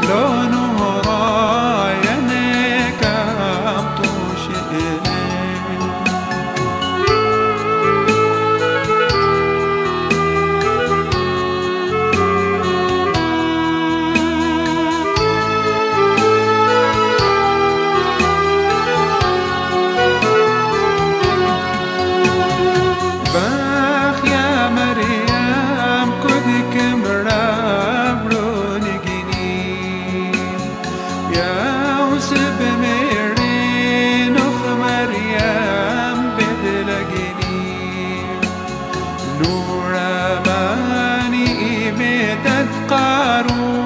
لونه راينك أمطوش إليه باخ يا مريم كدك مرابرون جنين يا وسب ميرين أخ مريم بدل جنين نور أماني إيمتت قارو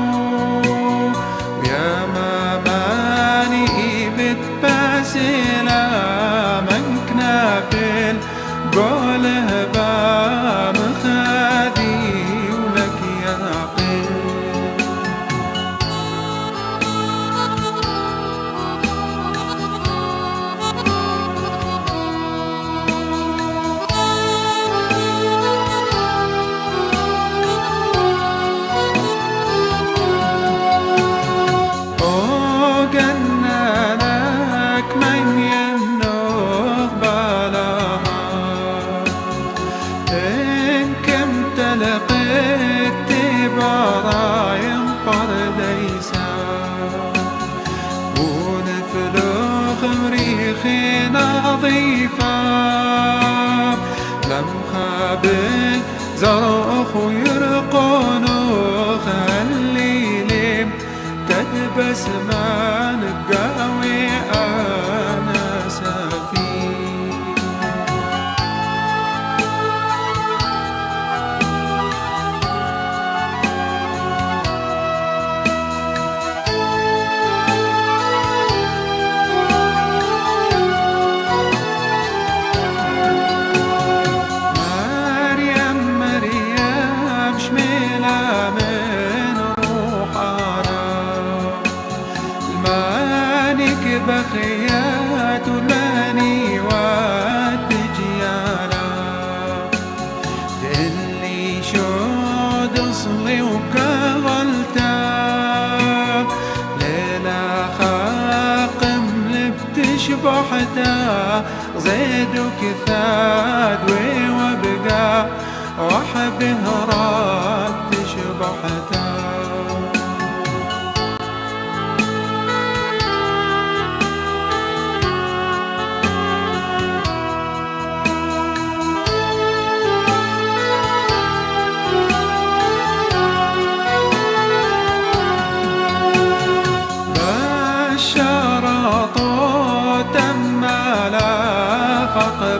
يا ماماني إيمت باسلا من كنابل قوله بام خادي ولك يا عقل أو جنانك من ينوغ بلاها إن كم تلقيت برايم قرديسا ونفلوخ مريخي نظيفا لم خابل زرخ ويرقونوخ الليل تلبس ما نقاوي أنا سفين بخيات الماني والتجيالا اللي شود اصلي وكغلتا ليلة خاقم لبتشبحتا زيد وكثاد وبقى وحبه راد تشبحتا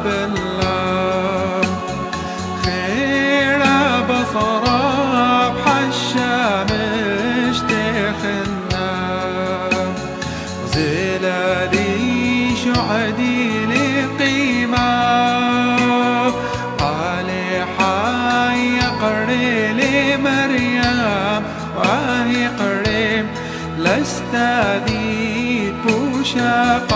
بالله خير بصراب حشا مشتخنا زلالي شعدي لقيمة قالي حي قري لمريم وهي قريم لست ذي بوشاق